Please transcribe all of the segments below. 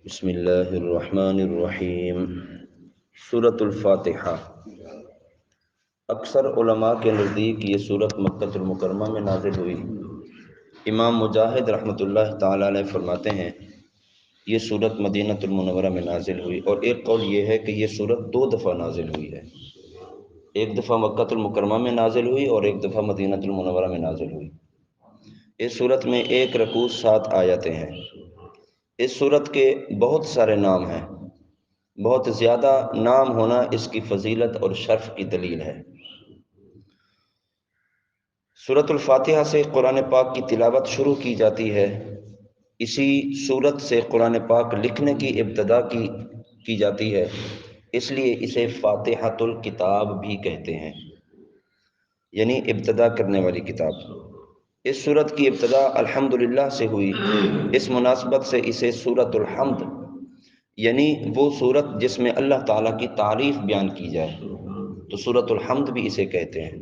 بسم اللہ الرحمن الرحیم۔ سورۃ الفاتحہ۔ اکثر علماء کے نزدیک یہ سورۃ مکہ المکرمہ میں نازل ہوئی۔ امام مجاہد رحمۃ اللہ تعالی علیہ فرماتے ہیں یہ سورۃ مدینہ المنورہ میں نازل ہوئی، اور ایک قول یہ ہے کہ یہ سورۃ 2 دفعہ نازل ہوئی ہے، ایک دفعہ مکہ المکرمہ میں نازل ہوئی اور ایک دفعہ مدینہ المنورہ میں نازل ہوئی۔ اس سورۃ میں 1 رکوع 7 آیتیں ہیں۔ اس سورت کے بہت سارے نام ہیں، بہت زیادہ نام ہونا اس کی فضیلت اور شرف کی دلیل ہے۔ سورۃ الفاتحہ سے قرآن پاک کی تلاوت شروع کی جاتی ہے۔ اسی سورت سے قرآن پاک لکھنے کی ابتدا کی جاتی ہے، اس لیے اسے فاتحۃ الکتاب بھی کہتے ہیں، یعنی ابتدا کرنے والی کتاب۔ اس سورت کی ابتدا الحمدللہ سے ہوئی، اس مناسبت سے اسے سورۃ الحمد، یعنی وہ سورت جس میں اللہ تعالیٰ کی تعریف بیان کی جائے، تو سورۃ الحمد بھی اسے کہتے ہیں۔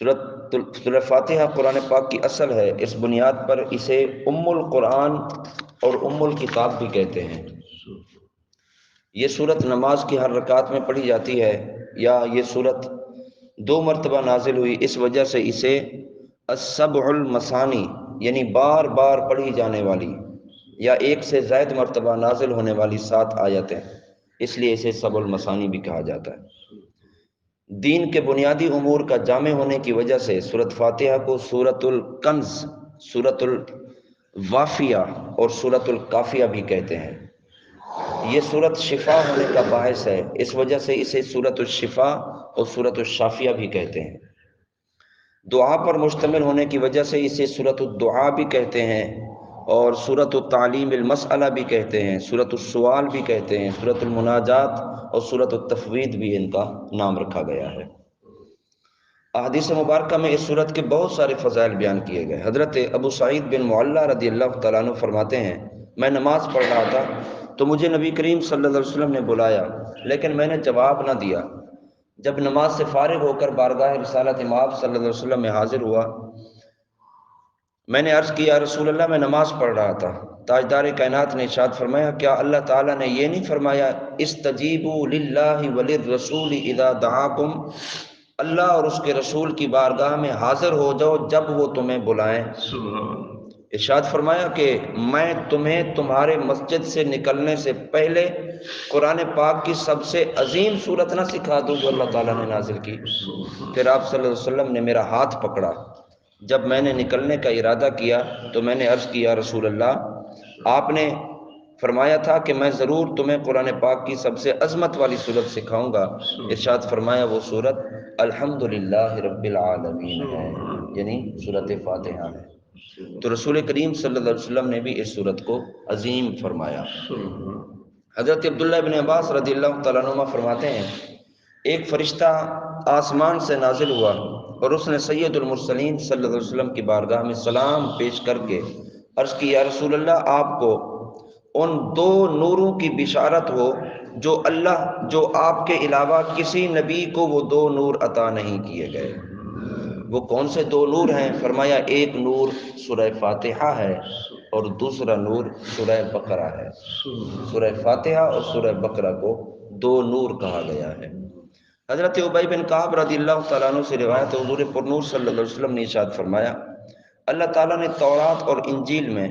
سورہ فاتحہ قرآن پاک کی اصل ہے، اس بنیاد پر اسے ام القرآن اور ام الکتاب بھی کہتے ہیں۔ یہ سورت نماز کی ہر رکعت میں پڑھی جاتی ہے، یا یہ سورت 2 مرتبہ نازل ہوئی، اس وجہ سے اسے السبع المثانی، یعنی بار بار پڑھی جانے والی یا 1 سے زائد مرتبہ نازل ہونے والی 7 آیتیں، اس لیے اسے سبع المثانی بھی کہا جاتا ہے۔ دین کے بنیادی امور کا جامع ہونے کی وجہ سے سورۃ فاتحہ کو سورۃ الکنز، سورۃ الوافیہ اور سورۃ الکافیہ بھی کہتے ہیں۔ یہ سورت شفا ہونے کا باعث ہے، اس وجہ سے اسے سورۃ الشفا اور سورۃ الشافیہ بھی کہتے ہیں۔ دعا پر مشتمل ہونے کی وجہ سے اسے سورۃ الدعاء بھی کہتے ہیں، اور سورۃ التعلیم المسئلہ بھی کہتے ہیں، سورۃ السؤال بھی کہتے ہیں، سورۃ المناجات اور سورۃ التفویض بھی ان کا نام رکھا گیا ہے۔ احادیث مبارکہ میں اس سورت کے بہت سارے فضائل بیان کیے گئے۔ حضرت ابو سعید بن معلہ رضی اللہ تعالیٰ عنہ فرماتے ہیں، میں نماز پڑھ رہا تھا تو مجھے نبی کریم صلی اللہ علیہ وسلم نے بلایا، لیکن میں نے جواب نہ دیا۔ جب نماز سے فارغ ہو کر بارگاہ رسالت مآب صلی اللہ علیہ وسلم میں حاضر ہوا، میں نے عرض کیا، رسول اللہ میں نماز پڑھ رہا تھا۔ تاجدار کائنات نے ارشاد فرمایا، کیا اللہ تعالیٰ نے یہ نہیں فرمایا استجیبوا للہ وللرسول اذا دعاکم، اللہ اور اس کے رسول کی بارگاہ میں حاضر ہو جاؤ جب وہ تمہیں بلائیں۔ ارشاد فرمایا کہ میں تمہیں تمہارے مسجد سے نکلنے سے پہلے قرآن پاک کی سب سے عظیم سورت نہ سکھا دوں جو اللہ تعالیٰ نے نازل کی؟ پھر آپ صلی اللہ علیہ وسلم نے میرا ہاتھ پکڑا۔ جب میں نے نکلنے کا ارادہ کیا تو میں نے عرض کیا، رسول اللہ، آپ نے فرمایا تھا کہ میں ضرور تمہیں قرآن پاک کی سب سے عظمت والی سورت سکھاؤں گا۔ ارشاد فرمایا وہ سورت الحمدللہ رب العالمین ہے، یعنی سورت فاتحہ ہے۔ تو رسول کریم صلی اللہ علیہ وسلم نے بھی اس سورت کو عظیم فرمایا۔ حضرت عبداللہ بن عباس رضی اللہ تعالیٰ عنہ فرماتے ہیں، ایک فرشتہ آسمان سے نازل ہوا اور اس نے سید المرسلین صلی اللہ علیہ وسلم کی بارگاہ میں سلام پیش کر کے عرض کی، یا رسول اللہ، آپ کو ان 2 نوروں کی بشارت ہو جو آپ کے علاوہ کسی نبی کو وہ 2 نور عطا نہیں کیے گئے۔ وہ کون سے 2 نور ہیں؟ فرمایا، ایک نور سورہ فاتحہ ہے اور دوسرا نور سورہ بقرہ ہے۔ سورہ فاتحہ اور سورہ بقرہ کو 2 نور کہا گیا ہے۔ حضرت ابی بن کعب رضی اللہ تعالیٰ عنہ سے روایت ہے، حضور پرنور صلی اللہ علیہ وسلم نے ارشاد فرمایا، اللہ تعالیٰ نے تورات اور انجیل میں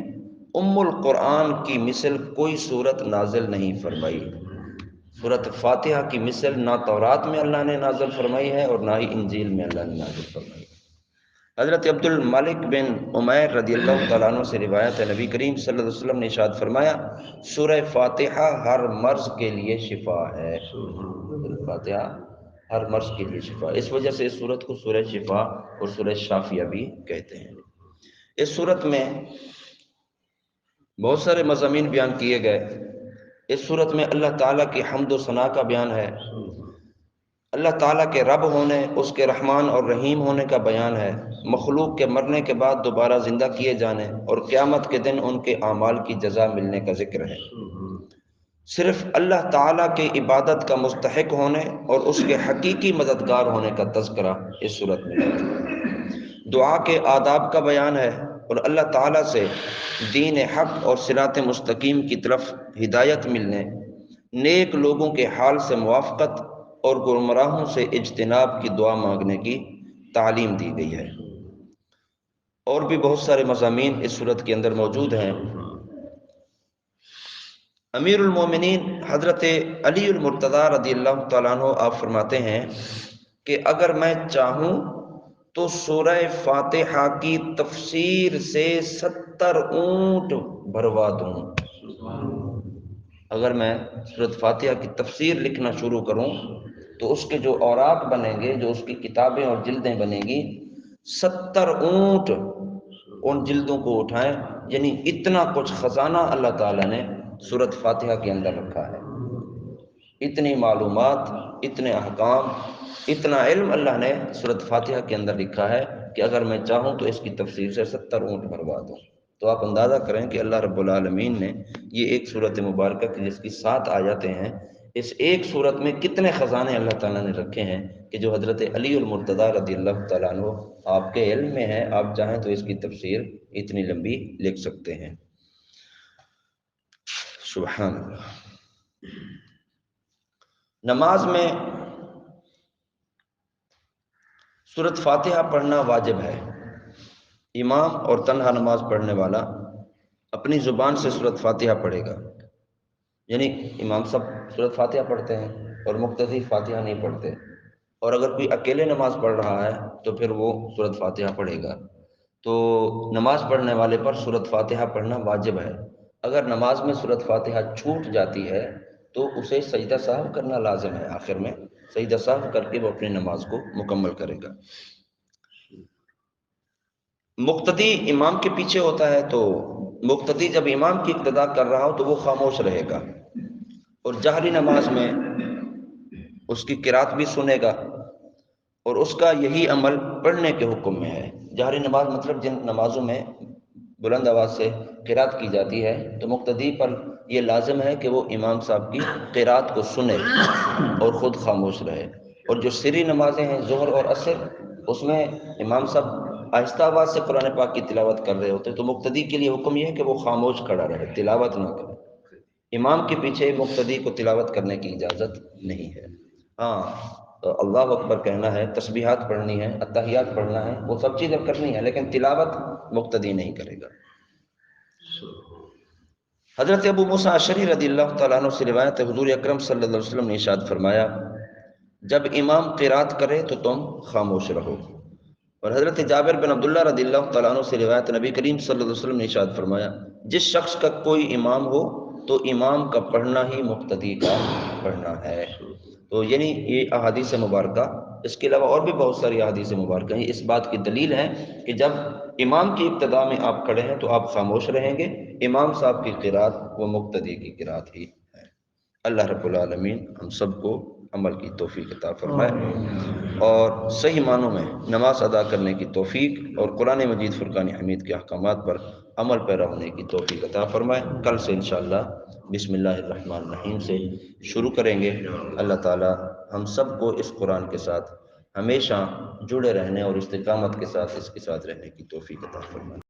ام القرآن کی مثل کوئی سورت نازل نہیں فرمائی۔ سورۃ فاتحہ کی مثل نہ تورات میں اللہ نے نازل فرمائی ہے اور نہ ہی انجیل میں اللہ نے نازل فرمائی ہے۔ حضرت عبد الملک بن عمیر رضی اللہ تعالیٰ عنہ سے روایت ہے، نبی کریم صلی اللہ علیہ وسلم نے ارشاد فرمایا، سورہ فاتحہ ہر مرض کے لیے شفا ہے۔ سورہ فاتحہ ہر مرض کے لیے شفا، اس وجہ سے اس سورت کو سورہ شفا اور سورہ شافیہ بھی کہتے ہیں۔ اس سورت میں بہت سارے مضامین بیان کیے گئے۔ اس سورت میں اللہ تعالیٰ کی حمد و ثنا کا بیان ہے، اللہ تعالیٰ کے رب ہونے، اس کے رحمان اور رحیم ہونے کا بیان ہے، مخلوق کے مرنے کے بعد دوبارہ زندہ کیے جانے اور قیامت کے دن ان کے اعمال کی جزا ملنے کا ذکر ہے۔ صرف اللہ تعالیٰ کی عبادت کا مستحق ہونے اور اس کے حقیقی مددگار ہونے کا تذکرہ اس صورت میں ہے۔ دعا کے آداب کا بیان ہے اور اللہ تعالیٰ سے دین حق اور صراط مستقیم کی طرف ہدایت ملنے، نیک لوگوں کے حال سے موافقت اور گمراہوں سے اجتناب کی دعا مانگنے کی تعلیم دی گئی ہے۔ اور بھی بہت سارے مضامین اس صورت کے اندر موجود ہیں۔ امیر المومنین حضرت علی المرتضیٰ رضی اللہ تعالیٰ عنہ آپ فرماتے ہیں کہ اگر میں چاہوں تو سورہ فاتحہ کی تفسیر سے 70 اونٹ بھروا دوں۔ اگر میں سورۃ فاتحہ کی تفسیر لکھنا شروع کروں تو اس کے جو اوراق بنیں گے، جو اس کی کتابیں اور جلدیں بنیں گی، 70 اونٹ ان جلدوں کو اٹھائیں، یعنی اتنا کچھ خزانہ اللہ تعالیٰ نے سورۃ فاتحہ کے اندر رکھا ہے، اتنی معلومات، اتنے احکام، اتنا علم اللہ نے سورۃ فاتحہ کے اندر لکھا ہے کہ اگر میں چاہوں تو اس کی تفسیر سے 70 اونٹ بھروا دوں۔ تو آپ اندازہ کریں کہ اللہ رب العالمین نے یہ ایک صورت مبارکہ کی جس کی 7 آیتیں ہیں، اس ایک صورت میں کتنے خزانے اللہ تعالیٰ نے رکھے ہیں کہ جو حضرت علی المرتضیٰ رضی اللہ تعالیٰ عنہ آپ کے علم میں ہے، آپ چاہیں تو اس کی تفسیر اتنی لمبی لکھ سکتے ہیں۔ سبحان اللہ۔ نماز میں سورۃ فاتحہ پڑھنا واجب ہے۔ امام اور تنہا نماز پڑھنے والا اپنی زبان سے سورۃ فاتحہ پڑھے گا، یعنی امام صاحب سورۃ فاتحہ پڑھتے ہیں اور مقتدی فاتحہ نہیں پڑھتے، اور اگر کوئی اکیلے نماز پڑھ رہا ہے تو پھر وہ سورۃ فاتحہ پڑھے گا۔ تو نماز پڑھنے والے پر سورۃ فاتحہ پڑھنا واجب ہے۔ اگر نماز میں سورۃ فاتحہ چھوٹ جاتی ہے تو اسے سجدہ سہو کرنا لازم ہے، آخر میں سجدہ سہو کر کے وہ اپنی نماز کو مکمل کرے گا۔ مقتدی امام کے پیچھے ہوتا ہے تو مقتدی جب امام کی اقتداء کر رہا ہو تو وہ خاموش رہے گا، اور جہری نماز میں اس کی قرات بھی سنے گا، اور اس کا یہی عمل پڑھنے کے حکم میں ہے۔ جہری نماز مطلب جن نمازوں میں بلند آواز سے قرات کی جاتی ہے تو مقتدی پر یہ لازم ہے کہ وہ امام صاحب کی قرات کو سنے اور خود خاموش رہے۔ اور جو سری نمازیں ہیں ظہر اور عصر، اس میں امام صاحب آہستہ آواز سے قرآن پاک کی تلاوت کر رہے ہوتے ہیں تو مقتدی کے لیے حکم یہ ہے کہ وہ خاموش کھڑا رہے، تلاوت نہ کرے۔ امام کے پیچھے مقتدی کو تلاوت کرنے کی اجازت نہیں ہے۔ ہاں، اللہ اکبر کہنا ہے، تسبیحات پڑھنی ہے، اتحیات پڑھنا ہے، وہ سب چیزیں کرنی ہے، لیکن تلاوت مقتدی نہیں کرے گا۔ حضرت ابو موسیٰ اشعری رضی اللہ تعالیٰ عنہ سے روایت ہے، حضور اکرم صلی اللہ علیہ وسلم نے ارشاد فرمایا، جب امام قرات کرے تو تم خاموش رہو۔ اور حضرت جابر بن عبداللہ رضی اللہ تعالیٰ عنہ سے روایت، نبی کریم صلی اللہ علیہ وسلم نے ارشاد فرمایا، جس شخص کا کوئی امام ہو تو امام کا پڑھنا ہی مقتدی کا پڑھنا ہے۔ تو یعنی یہ احادیث مبارکہ، اس کے علاوہ اور بھی بہت ساری احادیث مبارکہ ہیں، اس بات کی دلیل ہے کہ جب امام کی ابتدا میں آپ کھڑے ہیں تو آپ خاموش رہیں گے، امام صاحب کی قرات وہ مقتدی کی قرات ہی ہے۔ اللہ رب العالمین ہم سب کو عمل کی توفیق عطا فرمائے اور صحیح معنوں میں نماز ادا کرنے کی توفیق، اور قرآن مجید فرقان حمید کے احکامات پر عمل پیرا ہونے کی توفیق عطا فرمائے۔ کل سے انشاءاللہ بسم اللہ الرحمن الرحیم سے شروع کریں گے۔ اللہ تعالی ہم سب کو اس قرآن کے ساتھ ہمیشہ جڑے رہنے اور استقامت کے ساتھ اس کے ساتھ رہنے کی توفیق عطا فرمائے۔